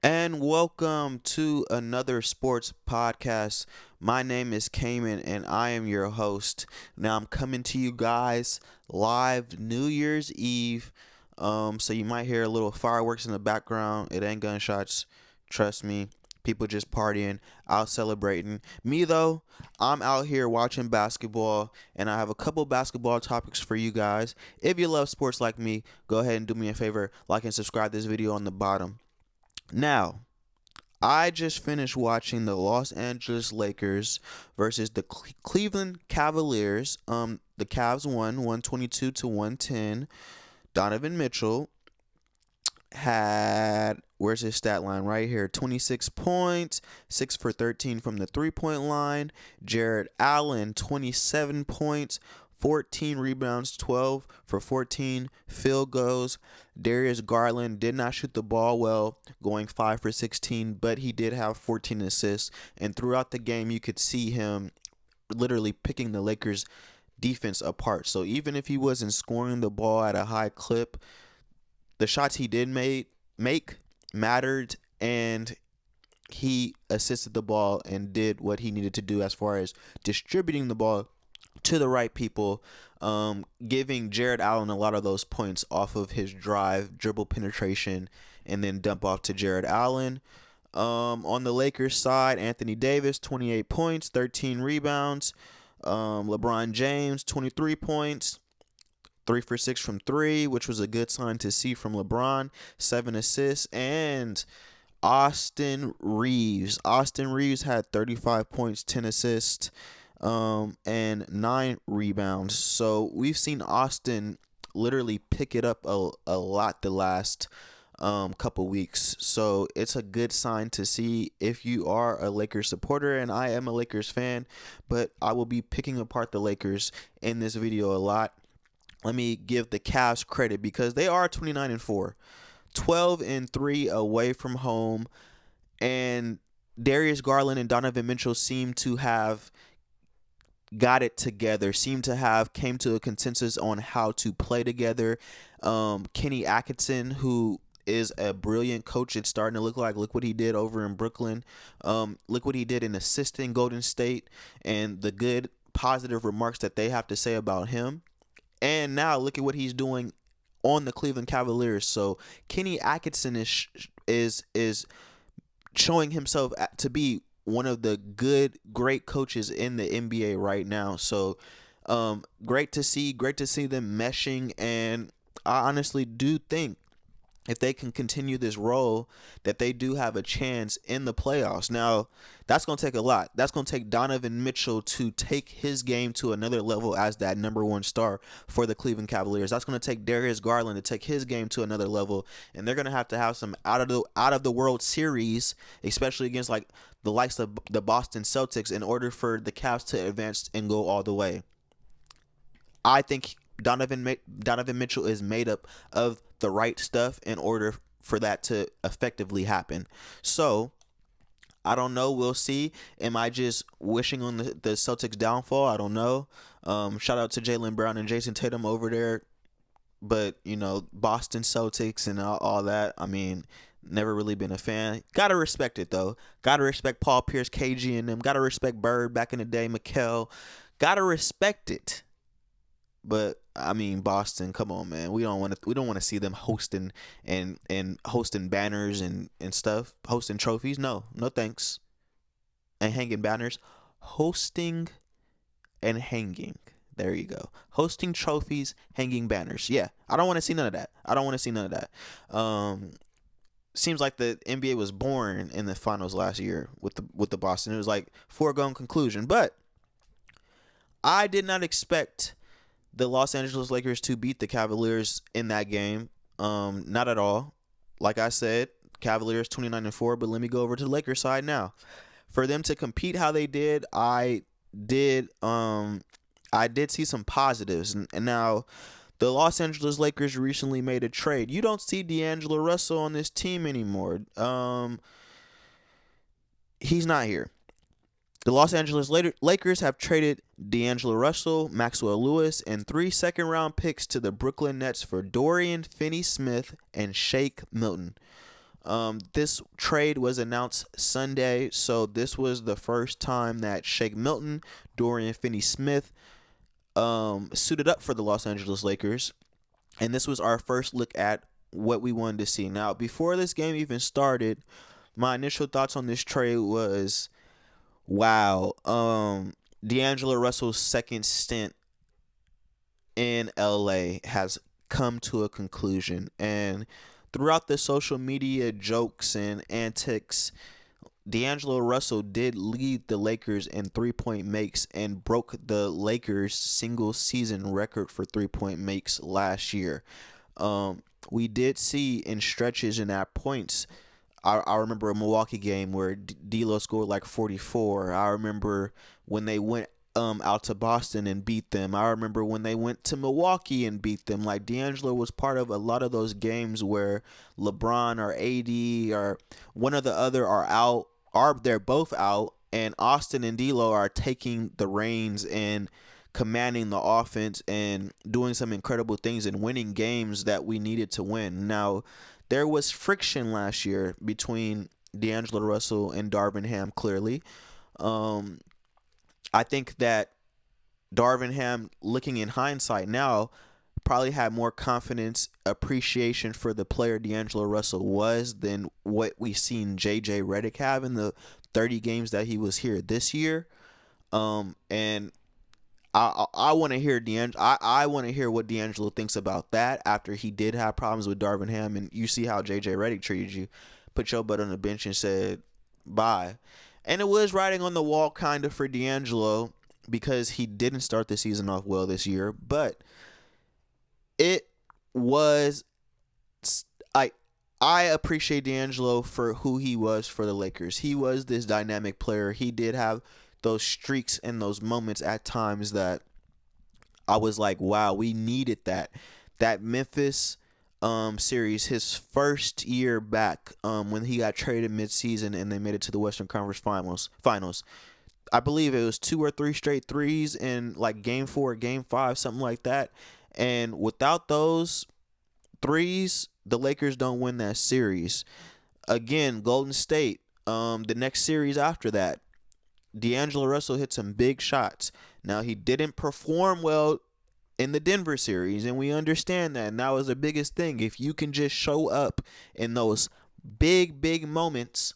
And welcome to another sports podcast. My name is Cayman and I am your host. Now I'm coming to you guys live New Year's Eve. So you might hear a little fireworks in the background. It ain't gunshots. Trust me. People just partying, out celebrating. Me though, I'm out here watching basketball and I have a couple basketball topics for you guys. If you love sports like me, go ahead and do me a favor, like and subscribe this video on the bottom. Now, I just finished watching the Los Angeles Lakers versus the Cleveland Cavaliers. The Cavs won 122 to 110. Donovan Mitchell had, where's his stat line right here, 26 points, 6 for 13 from the three-point line. Jared Allen, 27 points, 14 rebounds, 12 for 14 field goals. Darius Garland did not shoot the ball well, going 5 for 16, but he did have 14 assists. And throughout the game, you could see him literally picking the Lakers defense apart. So even if he wasn't scoring the ball at a high clip, the shots he did make mattered, and he assisted the ball and did what he needed to do as far as distributing the ball to the right people, giving Jared Allen a lot of those points off of his drive, dribble penetration, and then dump off to Jared Allen. On the Lakers side, Anthony Davis, 28 points, 13 rebounds. LeBron James, 23 points, 3 for 6 from 3, which was a good sign to see from LeBron, 7 assists. And Austin Reeves. Austin Reeves had 35 points, 10 assists, and 9 rebounds. So we've seen Austin literally pick it up a lot the last couple weeks. So it's a good sign to see if you are a Lakers supporter, and I am a Lakers fan, but I will be picking apart the Lakers in this video a lot. Let me give the Cavs credit because they are 29-4, 12-3 away from home, and Darius Garland and Donovan Mitchell seem to have got it together, came to a consensus on how to play together. Kenny Atkinson, who is a brilliant coach, it's starting to look what he did over in Brooklyn. Look what he did in assisting Golden State, and the good positive remarks that they have to say about him. And now look at what he's doing on the Cleveland Cavaliers. So Kenny Atkinson is showing himself to be one of the great coaches in the NBA right now. So great to see them meshing, and I honestly do think if they can continue this role, that they do have a chance in the playoffs. Now, that's going to take a lot. That's going to take Donovan Mitchell to take his game to another level as that number one star for the Cleveland Cavaliers. That's going to take Darius Garland to take his game to another level, and they're going to have some out of the World Series, especially against like the likes of the Boston Celtics, in order for the Cavs to advance and go all the way. I think Donovan Mitchell is made up of the right stuff in order for that to effectively happen. So I don't know. We'll see. Am I just wishing on the Celtics downfall? I don't know. Shout out to Jaylen Brown and Jason Tatum over there. But, Boston Celtics and all that, I mean, never really been a fan. Gotta respect it, though. Gotta respect Paul Pierce, KG, and them. Gotta respect Bird back in the day, Mikal. Gotta respect it. But I mean, Boston, come on, man. We don't want to see them hosting and hosting banners and stuff, hosting trophies. No, no thanks. And hanging banners, hosting and hanging. There you go. Hosting trophies, hanging banners. Yeah, I don't want to see none of that. Seems like the NBA was born in the finals last year with the Boston. It was like foregone conclusion. But I did not expect the Los Angeles Lakers to beat the Cavaliers in that game. Not at all. Like I said, Cavaliers 29-4, but let me go over to the Lakers side now. For them to compete how they did, I did see some positives. And now the Los Angeles Lakers recently made a trade. You don't see D'Angelo Russell on this team anymore. He's not here. The Los Angeles Lakers have traded D'Angelo Russell, Maxwell Lewis, and 3 second-round picks to the Brooklyn Nets for Dorian Finney-Smith and Shake Milton. This trade was announced Sunday, so this was the first time that Shake Milton, Dorian Finney-Smith suited up for the Los Angeles Lakers, and this was our first look at what we wanted to see. Now, before this game even started, my initial thoughts on this trade was, wow, D'Angelo Russell's second stint in LA has come to a conclusion, and throughout the social media jokes and antics, D'Angelo Russell did lead the Lakers in three-point makes and broke the Lakers' single-season record for three-point makes last year. We did see in stretches and at points. I remember a Milwaukee game where D'Lo scored like 44. I remember when they went out to Boston and beat them. I remember when they went to Milwaukee and beat them. Like, D'Angelo was part of a lot of those games where LeBron or AD or one or the other are out, they're both out, and Austin and D'Lo are taking the reins and commanding the offense and doing some incredible things and winning games that we needed to win. Now, there was friction last year between D'Angelo Russell and Darvin Ham, clearly. I think that Darvin Ham, looking in hindsight now, probably had more confidence, appreciation for the player D'Angelo Russell was than what we seen JJ Redick have in the 30 games that he was here this year. And I want to hear I want to hear what D'Angelo thinks about that after he did have problems with Darvin Ham, and you see how JJ Redick treated you, put your butt on the bench and said bye. And it was writing on the wall kind of for D'Angelo because he didn't start the season off well this year, but it was, I appreciate D'Angelo for who he was for the Lakers. He was this dynamic player. He did have those streaks and those moments at times that I was like, wow, we needed that. That Memphis series, his first year back, when he got traded midseason and they made it to the Western Conference Finals. I believe it was 2 or 3 straight threes in like game 4, game 5, something like that. And without those threes, the Lakers don't win that series. Again, Golden State, the next series after that, D'Angelo Russell hit some big shots. Now, he didn't perform well in the Denver series, and we understand that. And that was the biggest thing. If you can just show up in those big moments,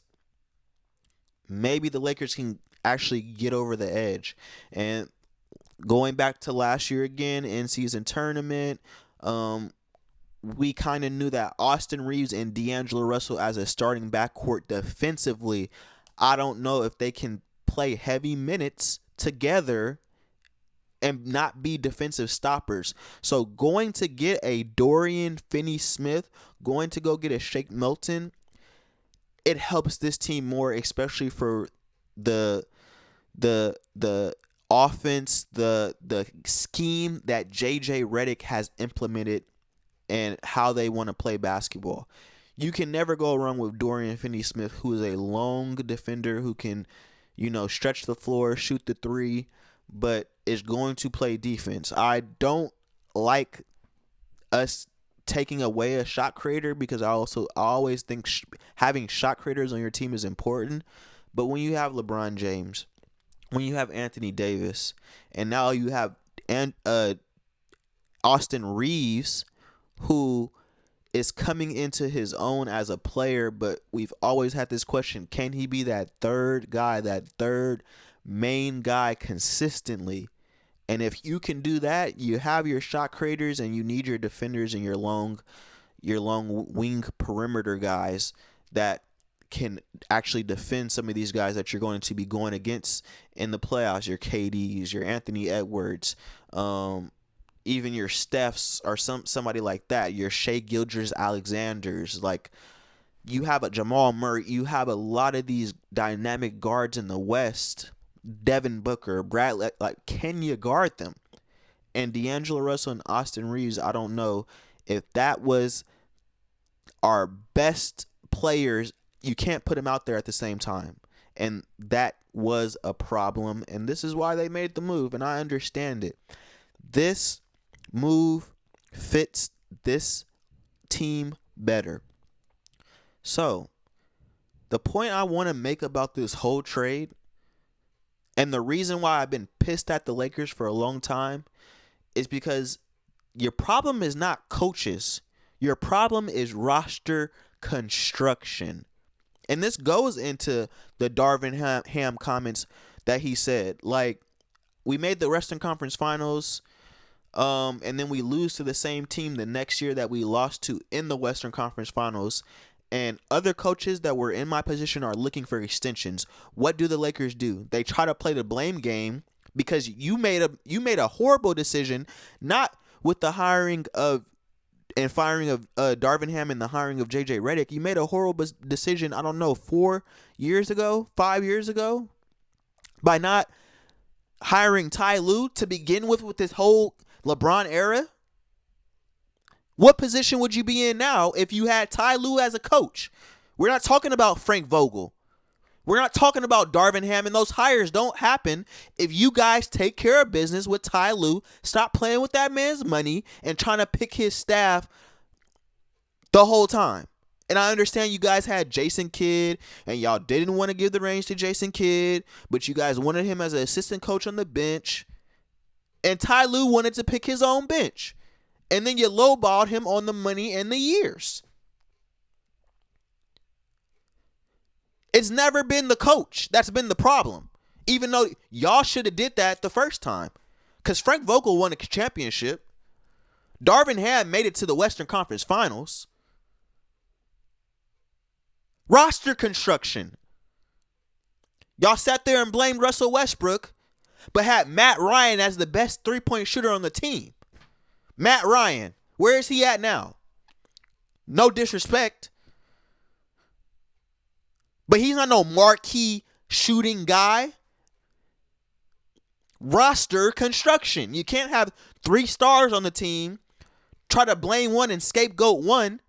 maybe the Lakers can actually get over the edge. And going back to last year again, in-season tournament, we kind of knew that Austin Reeves and D'Angelo Russell as a starting backcourt defensively, I don't know if they can play heavy minutes together and not be defensive stoppers. So going to get a Dorian Finney-Smith, going to go get a Shake Milton, it helps this team more, especially for the offense, the scheme that JJ Redick has implemented and how they want to play basketball. You can never go wrong with Dorian Finney-Smith, who is a long defender who can, stretch the floor, shoot the three, but is going to play defense. I don't like us taking away a shot creator because I always think having shot creators on your team is important. But when you have LeBron James, when you have Anthony Davis, and now you have Austin Reeves, who is coming into his own as a player, but we've always had this question, can he be that third guy, that third main guy consistently? And if you can do that, you have your shot creators and you need your defenders and your long wing perimeter guys that can actually defend some of these guys that you're going to be going against in the playoffs, your KDs, your Anthony Edwards, even your Stephs or somebody like that, your Shai Gilgeous-Alexanders. Like, you have a Jamal Murray, you have a lot of these dynamic guards in the West, Devin Booker, Bradley, like, can you guard them? And D'Angelo Russell and Austin Reeves, I don't know if that was our best players. You can't put them out there at the same time. And that was a problem. And this is why they made the move. And I understand it. This move fits this team better. So, the point I want to make about this whole trade, and the reason why I've been pissed at the Lakers for a long time, is because your problem is not coaches. Your problem is roster construction. And this goes into the Darvin Ham comments that he said. Like, we made the Western Conference Finals, and then we lose to the same team the next year that we lost to in the Western Conference Finals. And other coaches that were in my position are looking for extensions. What do the Lakers do? They try to play the blame game because you made a horrible decision, not with the hiring of and firing of Darvin Ham and the hiring of JJ Redick. You made a horrible decision, I don't know, 5 years ago, by not hiring Ty Lue to begin with this whole LeBron era. What position would you be in now if you had Ty Lue as a coach? We're not talking about Frank Vogel. We're not talking about Darvin Ham, and those hires don't happen if you guys take care of business with Ty Lue. Stop playing with that man's money and trying to pick his staff the whole time. And I understand you guys had Jason Kidd, and y'all didn't want to give the reins to Jason Kidd, but you guys wanted him as an assistant coach on the bench. And Ty Lue wanted to pick his own bench. And then you lowballed him on the money and the years. It's never been the coach that's been the problem. Even though y'all should have did that the first time. Because Frank Vogel won a championship. Darvin Ham made it to the Western Conference Finals. Roster construction. Y'all sat there and blamed Russell Westbrook, but had Matt Ryan as the best three-point shooter on the team. Matt Ryan, where is he at now? No disrespect, but he's not no marquee shooting guy. Roster construction. You can't have 3 stars on the team, try to blame one and scapegoat one,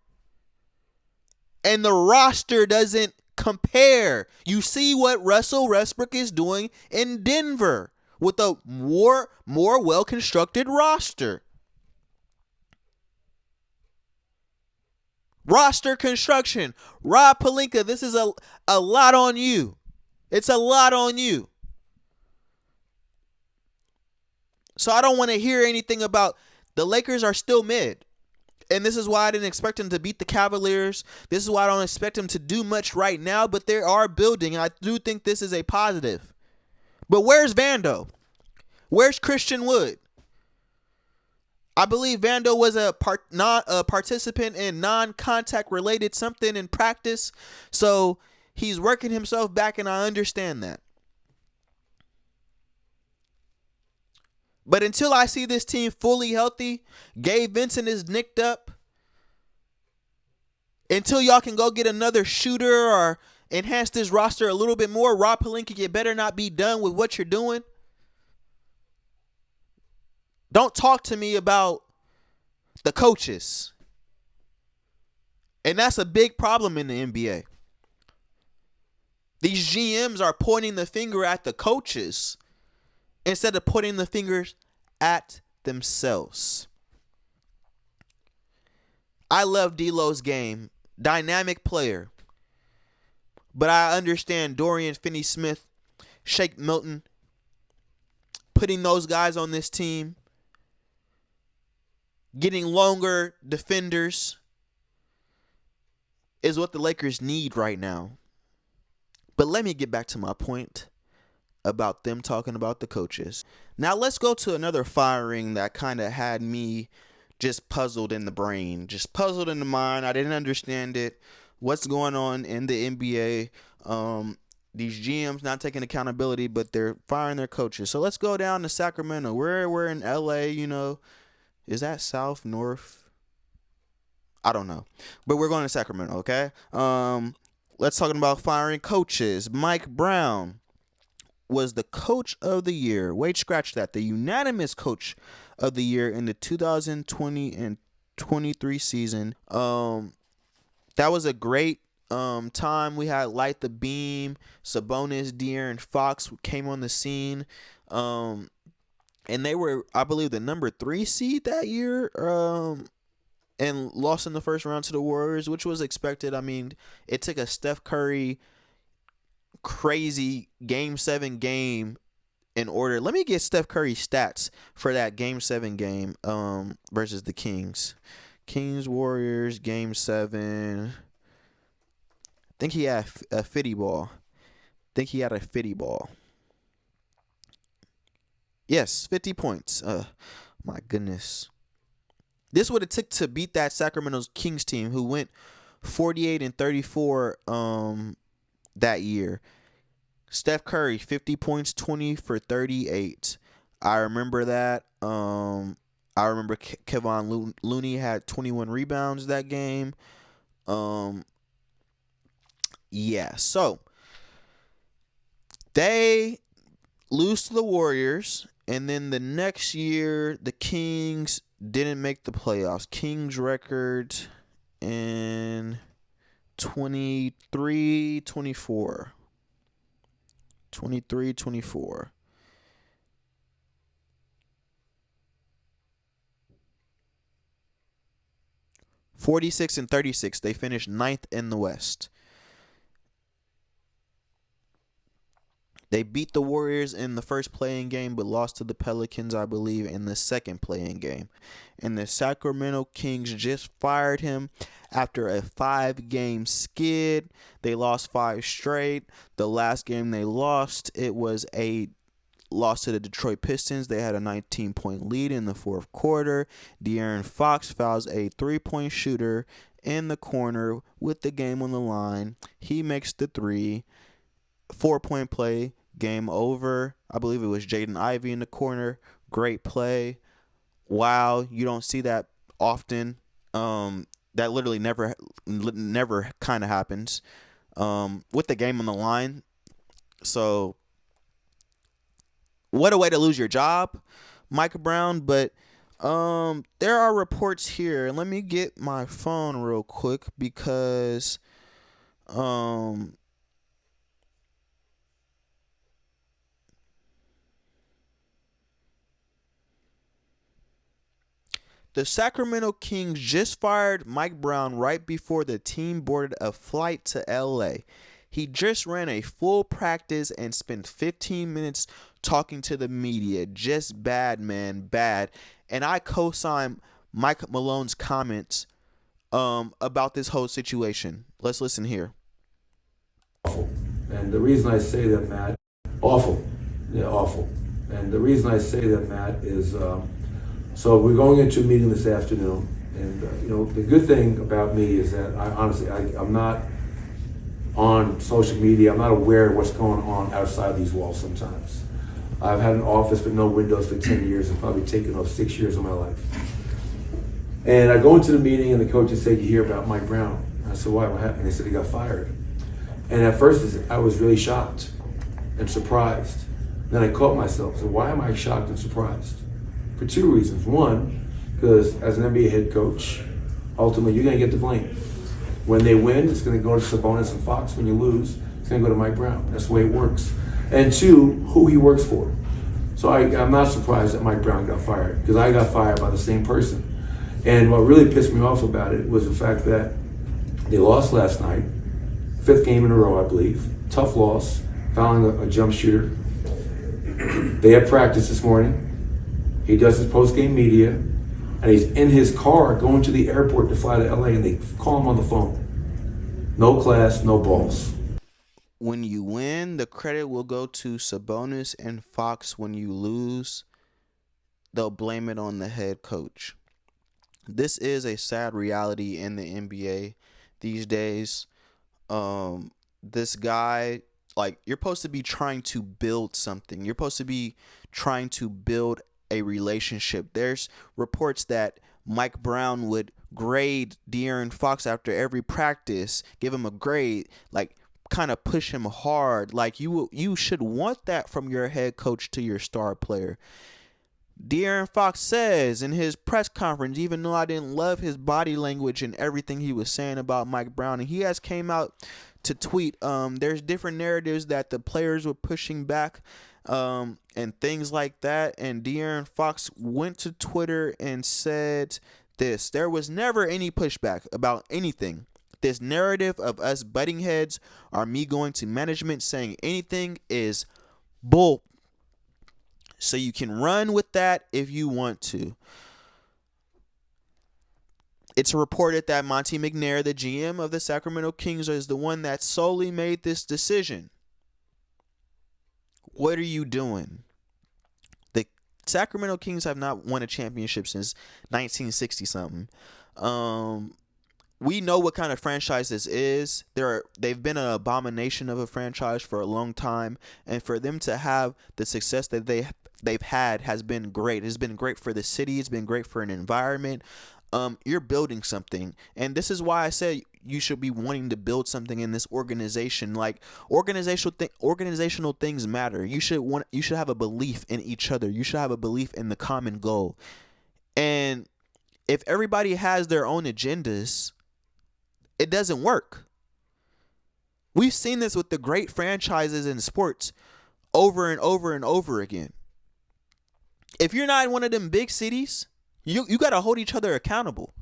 and the roster doesn't compare. You see what Russell Westbrook is doing in Denver with a more well-constructed roster. Roster construction. Rob Pelinka, this is a lot on you. It's a lot on you. So I don't want to hear anything about the Lakers are still mid. And this is why I didn't expect them to beat the Cavaliers. This is why I don't expect them to do much right now. But they are building. And I do think this is a positive. But where's Vando? Where's Christian Wood? I believe Vando was a participant in non-contact related something in practice. So he's working himself back, and I understand that. But until I see this team fully healthy, Gabe Vincent is nicked up. Until y'all can go get another shooter or enhance this roster a little bit more, Rob Pelinka, you better not be done with what you're doing. Don't talk to me about the coaches. And that's a big problem in the NBA. These GMs are pointing the finger at the coaches instead of pointing the fingers at themselves. I love D'Lo's game. Dynamic player. But I understand Dorian Finney-Smith, Shake Milton, putting those guys on this team, getting longer defenders is what the Lakers need right now. But let me get back to my point about them talking about the coaches. Now let's go to another firing that kind of had me just puzzled in the brain, just puzzled in the mind. I didn't understand it. What's going on in the NBA? These GMs not taking accountability, but they're firing their coaches. So let's go down to Sacramento. We're in LA, you know. Is that south, north? I don't know. But we're going to Sacramento, okay? Let's talk about firing coaches. Mike Brown was the coach of the year. Wait, scratch that. The unanimous coach of the year in the 2020 and 23 season. That was a great time. We had Light the Beam, Sabonis, De'Aaron Fox came on the scene. And they were, I believe, the number 3 seed that year. and lost in the first round to the Warriors, which was expected. I mean, it took a Steph Curry crazy Game 7 game in order. Let me get Steph Curry's stats for that Game 7 game versus the Kings. Kings Warriors Game 7. I think he had a 50 ball. Yes, 50 points. My goodness. This would have took to beat that Sacramento Kings team who went 48-34 that year. Steph Curry, 50 points, 20 for 38. I remember that. I remember Kevon Looney had 21 rebounds that game. Yeah, so they lose to the Warriors, and then the next year the Kings didn't make the playoffs. Kings record in 23-24. 23-24. (46-36). They finished 9th in the West. They beat the Warriors in the first play-in game, but lost to the Pelicans, I believe, in the second play-in game. And the Sacramento Kings just fired him after a 5-game skid. They lost 5 straight. The last game they lost, it was a loss to the Detroit Pistons. They had a 19-point lead in the fourth quarter. De'Aaron Fox fouls a 3-point shooter in the corner with the game on the line. He makes the 3. 4-point play, game over. I believe it was Jaden Ivey in the corner. Great play. Wow, you don't see that often. That literally never kind of happens with the game on the line. So, what a way to lose your job, Mike Brown. But there are reports here. Let me get my phone real quick because the Sacramento Kings just fired Mike Brown right before the team boarded a flight to LA. He just ran a full practice and spent 15 minutes talking to the media. Just bad, man, bad. And I co-sign Mike Malone's comments about this whole situation. Let's listen here. Awful. And the reason I say that, Matt, awful. Yeah, awful. And the reason I say that, Matt, is so we're going into a meeting this afternoon. And, the good thing about me is that I'm not on social media. I'm not aware of what's going on outside these walls sometimes. I've had an office with no windows for 10 years and probably taken off 6 years of my life. And I go into the meeting and the coaches say, "You hear about Mike Brown?" I said, "Why? What happened?" They said he got fired. And at first I was really shocked and surprised. Then I caught myself. So why am I shocked and surprised? For 2 reasons. One, because as an NBA head coach, ultimately you're going to get the blame. When they win, it's going to go to Sabonis and Fox. When you lose, it's going to go to Mike Brown. That's the way it works. And 2, who he works for. So I'm not surprised that Mike Brown got fired, because I got fired by the same person. And what really pissed me off about it was the fact that they lost last night, 5th game in a row, I believe. Tough loss, fouling a jump shooter. They had practice this morning. He does his post-game media, and he's in his car going to the airport to fly to LA, and they call him on the phone. No class, no balls. When you win, the credit will go to Sabonis and Fox. When you lose, they'll blame it on the head coach. This is a sad reality in the NBA these days. This guy, you're supposed to be trying to build something. You're supposed to be trying to build a relationship. There's reports that Mike Brown would grade De'Aaron Fox after every practice, give him a grade, kind of push him hard. You should want that from your head coach to your star player. De'Aaron Fox says in his press conference, even though I didn't love his body language and everything he was saying about Mike Brown, and he has came out to tweet, there's different narratives that the players were pushing back and things like that. And De'Aaron Fox went to Twitter and said this. There was never any pushback about anything. This narrative of us butting heads or me going to management saying anything is bull. So you can run with that if you want to. It's reported that Monte McNair, the GM of the Sacramento Kings, is the one that solely made this decision. What are you doing? The Sacramento Kings have not won a championship since 1960-something. We know what kind of franchise this is. They've been an abomination of a franchise for a long time, and for them to have the success that they've had has been great. It's been great for the city. It's been great for an environment. You're building something, and this is why I said you should be wanting to build something in this organization. Like organizational things matter. You should have a belief in each other. You should have a belief in the common goal. And if everybody has their own agendas, it doesn't work. We've seen this with the great franchises in sports over and over and over again. If you're not in one of them big cities, you got to hold each other accountable.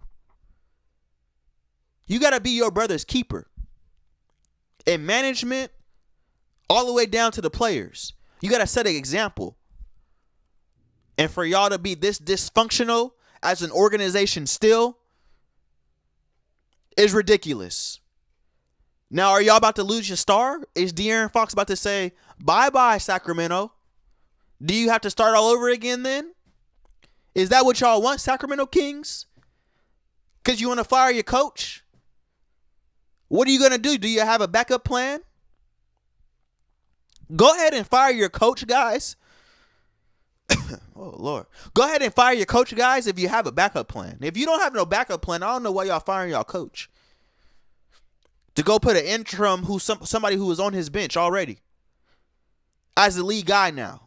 You got to be your brother's keeper. In management, all the way down to the players. You got to set an example. And for y'all to be this dysfunctional as an organization still is ridiculous. Now, are y'all about to lose your star? Is De'Aaron Fox about to say, bye-bye, Sacramento? Do you have to start all over again then? Is that what y'all want, Sacramento Kings? Because you want to fire your coach? What are you going to do? Do you have a backup plan? Go ahead and fire your coach, guys. Oh, Lord. Go ahead and fire your coach, guys, if you have a backup plan. If you don't have no backup plan, I don't know why y'all firing y'all coach. To go put an interim somebody who was on his bench already as the lead guy now.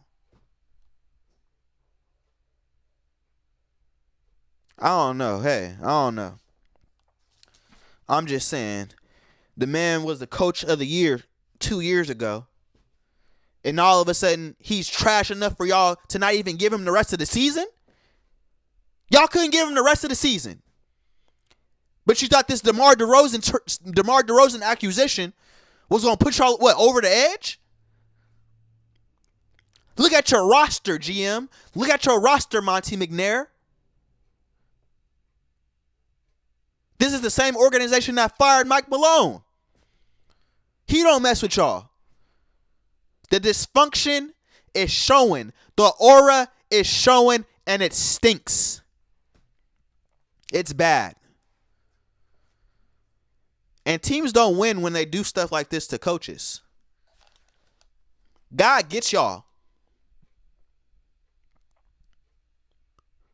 I don't know. Hey, I don't know. I'm just saying, the man was the coach of the year 2 years ago. And all of a sudden, he's trash enough for y'all to not even give him the rest of the season? Y'all couldn't give him the rest of the season. But you thought this DeMar DeRozan acquisition was going to put y'all, over the edge? Look at your roster, GM. Look at your roster, Monte McNair. This is the same organization that fired Mike Malone. He don't mess with y'all. The dysfunction is showing. The aura is showing, and it stinks. It's bad. And teams don't win when they do stuff like this to coaches. God gets y'all.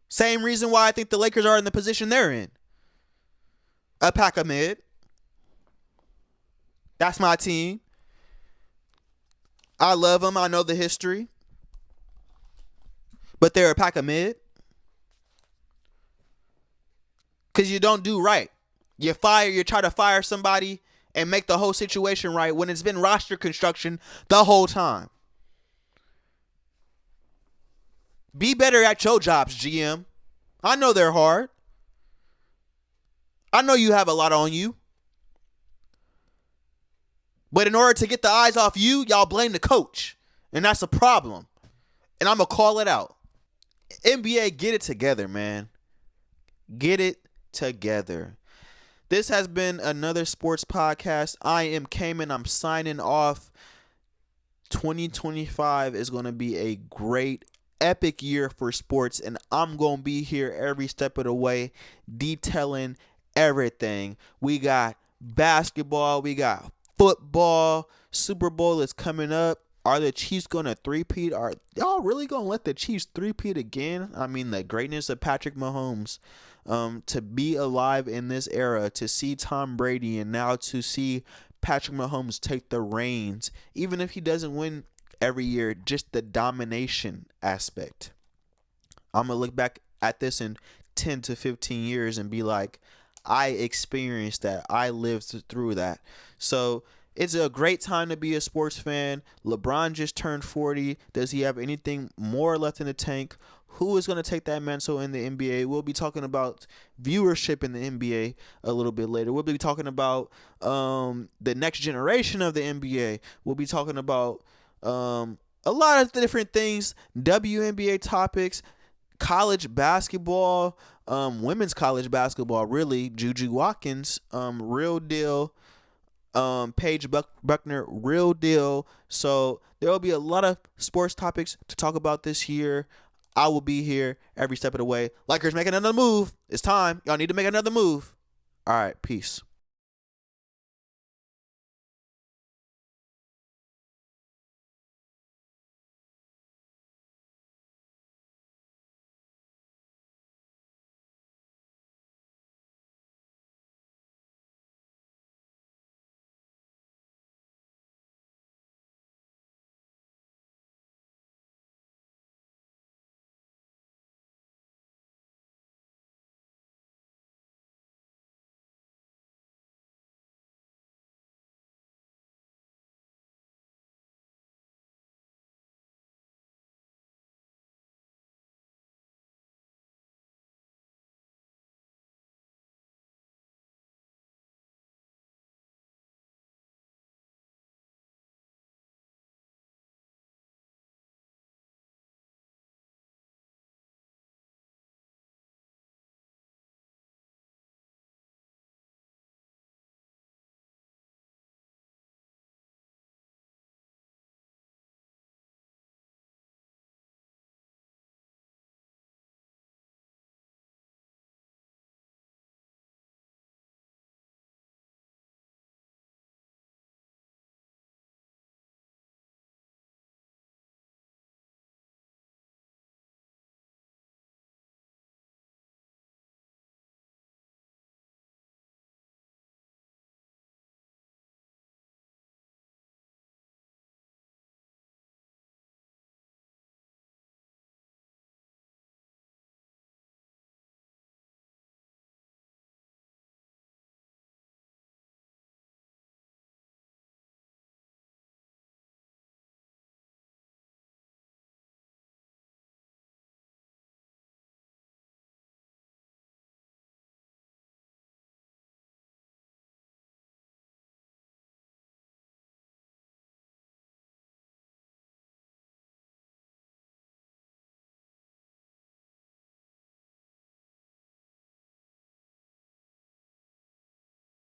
Same reason why I think the Lakers are in the position they're in. A pack of mid. That's my team. I love them. I know the history. But they're a pack of mid. Because you don't do right. You try to fire somebody and make the whole situation right when it's been roster construction the whole time. Be better at your jobs, GM. I know they're hard. I know you have a lot on you. But in order to get the eyes off you, y'all blame the coach. And that's a problem. And I'm going to call it out. NBA, get it together, man. Get it together. This has been another sports podcast. I am Cayman. I'm signing off. 2025 is going to be a great, epic year for sports. And I'm going to be here every step of the way detailing everything. We got basketball. We got football. Super Bowl is coming up. Are the Chiefs going to three-peat? Are y'all really going to let the Chiefs three-peat again? I mean, the greatness of Patrick Mahomes. To be alive in this era, to see Tom Brady, and now to see Patrick Mahomes take the reins, even if he doesn't win every year, just the domination aspect. I'm going to look back at this in 10 to 15 years and be like, I experienced that. I lived through that. So It's a great time to be a sports fan. LeBron just turned 40. Does he have anything more left in the tank? Who is going to take that mantle in the NBA? We'll be talking about viewership in the NBA a little bit later. We'll be talking about the next generation of the NBA. We'll be talking about a lot of different things, WNBA topics, college basketball, women's college basketball, really. Juju Watkins, real deal. Paige Buckner, real deal. So there will be a lot of sports topics to talk about this year. I will be here every step of the way. Lakers making another move. It's time. Y'all need to make another move. All right, peace.